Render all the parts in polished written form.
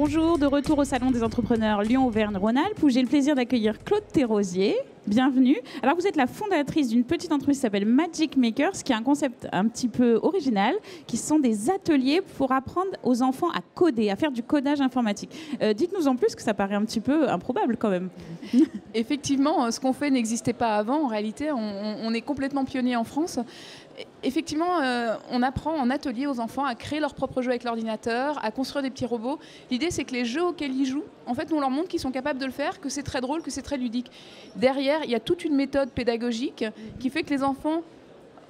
Bonjour, de retour au Salon des entrepreneurs Lyon-Auvergne-Rhône-Alpes où j'ai le plaisir d'accueillir Claude Thérosier. Bienvenue. Alors vous êtes la fondatrice d'une petite entreprise qui s'appelle Magic Makers, qui a un concept un petit peu original, qui sont des ateliers pour apprendre aux enfants à coder, à faire du codage informatique. Dites-nous en plus, que ça paraît un petit peu improbable quand même. Effectivement, ce qu'on fait n'existait pas avant. En réalité, on est complètement pionnier en France. Effectivement, on apprend en atelier aux enfants à créer leurs propres jeux avec l'ordinateur, à construire des petits robots. L'idée, c'est que les jeux auxquels ils jouent, en fait, on leur montre qu'ils sont capables de le faire, que c'est très drôle, que c'est très ludique. Derrière, il y a toute une méthode pédagogique qui fait que les enfants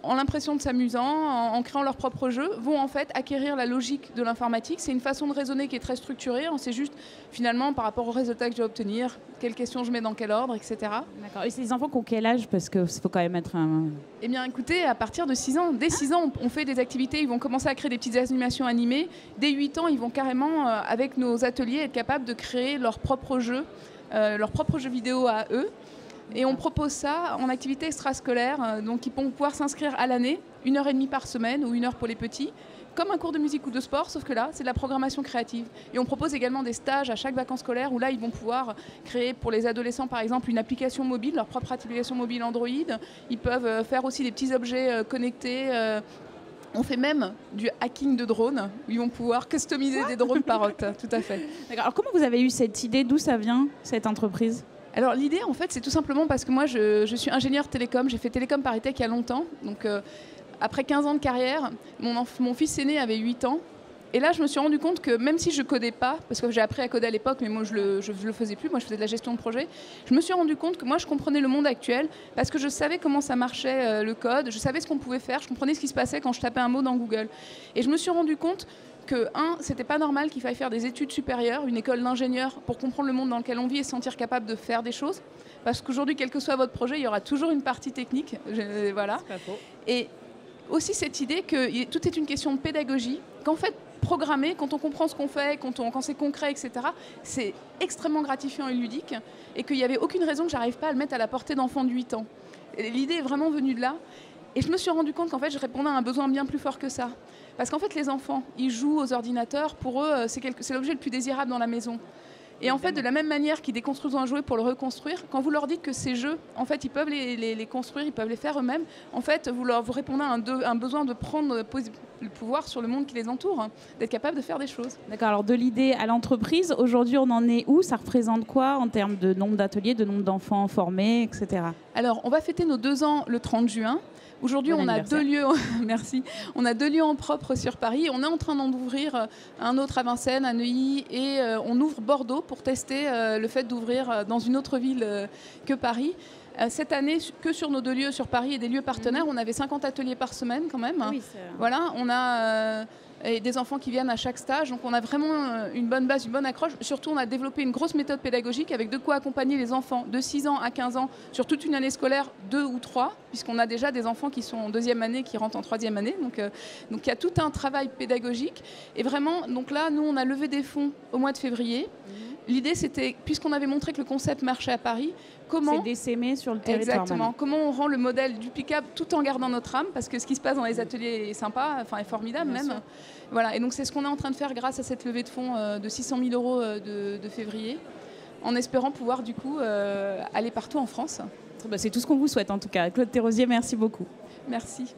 ont l'impression de s'amusant, en créant leur propre jeu, vont en fait acquérir la logique de l'informatique. C'est une façon de raisonner qui est très structurée. On sait juste, finalement, par rapport au résultat que je vais obtenir, quelles questions je mets dans quel ordre, etc. D'accord. Et c'est des enfants qui ont quel âge? Parce qu'il faut quand même être un... Eh bien, écoutez, à partir de 6 ans, dès 6 ans, on fait des activités. Ils vont commencer à créer des petites animations animées. Dès 8 ans, ils vont carrément, avec nos ateliers, être capables de créer leur propre jeu vidéo à eux. Et on propose ça en activité extrascolaire, donc ils vont pouvoir s'inscrire à l'année, 1h30 par semaine ou 1 heure pour les petits, comme un cours de musique ou de sport, sauf que là, c'est de la programmation créative. Et on propose également des stages à chaque vacances scolaires où là, ils vont pouvoir créer pour les adolescents, par exemple, une application mobile, leur propre application mobile Android. Ils peuvent faire aussi des petits objets connectés. On fait même du hacking de drones, où ils vont pouvoir customiser des drones Parrot, tout à fait. D'accord. Alors comment vous avez eu cette idée? D'où ça vient, cette entreprise? Alors l'idée, en fait, c'est tout simplement parce que moi, je suis ingénieure télécom. J'ai fait Télécom Paris-Tech il y a longtemps. Donc, après 15 ans de carrière, mon fils aîné avait 8 ans. Et là, je me suis rendu compte que même si je codais pas, parce que j'ai appris à coder à l'époque, mais moi, je le faisais plus. Moi, je faisais de la gestion de projet. Je me suis rendu compte que moi, je comprenais le monde actuel parce que je savais comment ça marchait, le code. Je savais ce qu'on pouvait faire. Je comprenais ce qui se passait quand je tapais un mot dans Google. Et je me suis rendu compte que, c'était pas normal qu'il faille faire des études supérieures, une école d'ingénieur, pour comprendre le monde dans lequel on vit et se sentir capable de faire des choses. Parce qu'aujourd'hui, quel que soit votre projet, il y aura toujours une partie technique. Voilà. C'est pas faux. Et aussi cette idée que tout est une question de pédagogie, qu'en fait, programmer, quand on comprend ce qu'on fait, quand c'est concret, etc., c'est extrêmement gratifiant et ludique, et qu'il n'y avait aucune raison que j'arrive pas à le mettre à la portée d'enfants de 8 ans. Et l'idée est vraiment venue de là. Et je me suis rendu compte qu'en fait, je répondais à un besoin bien plus fort que ça. Parce qu'en fait, les enfants, ils jouent aux ordinateurs. Pour eux, c'est l'objet le plus désirable dans la maison. Et en fait, de la même manière qu'ils déconstruisent un jouet pour le reconstruire, quand vous leur dites que ces jeux, en fait, ils peuvent les construire, ils peuvent les faire eux-mêmes, en fait, vous répondez à un besoin de prendre le pouvoir sur le monde qui les entoure, hein, d'être capable de faire des choses. D'accord, alors de l'idée à l'entreprise, aujourd'hui on en est où? Ça représente quoi en termes de nombre d'ateliers, de nombre d'enfants formés, etc. Alors, on va fêter nos 2 ans le 30 juin. Aujourd'hui, on a 2 lieux, merci. On a 2 lieux en propre sur Paris. On est en train d'en ouvrir un autre à Vincennes, à Neuilly, et on ouvre Bordeaux pour tester le fait d'ouvrir dans une autre ville que Paris. Cette année, que sur nos 2 lieux sur Paris et des lieux partenaires, on avait 50 ateliers par semaine quand même. Oui, voilà, on a et des enfants qui viennent à chaque stage. Donc on a vraiment une bonne base, une bonne accroche. Surtout, on a développé une grosse méthode pédagogique avec de quoi accompagner les enfants de 6 ans à 15 ans sur toute une année scolaire, 2 ou 3, puisqu'on a déjà des enfants qui sont en 2e année, qui rentrent en 3e année. Donc il y a tout un travail pédagogique. Et vraiment, donc là, nous, on a levé des fonds au mois de février. L'idée, c'était, puisqu'on avait montré que le concept marchait à Paris, comment... C'est d'essaimer sur le territoire. Exactement. Maintenant. Comment on rend le modèle duplicable tout en gardant notre âme, parce que ce qui se passe dans les ateliers est sympa, enfin est formidable. Bien même. Sûr. Voilà. Et donc c'est ce qu'on est en train de faire grâce à cette levée de fonds de 600 000 euros de février, en espérant pouvoir du coup aller partout en France. C'est tout ce qu'on vous souhaite en tout cas. Claude Thérosier, merci beaucoup. Merci.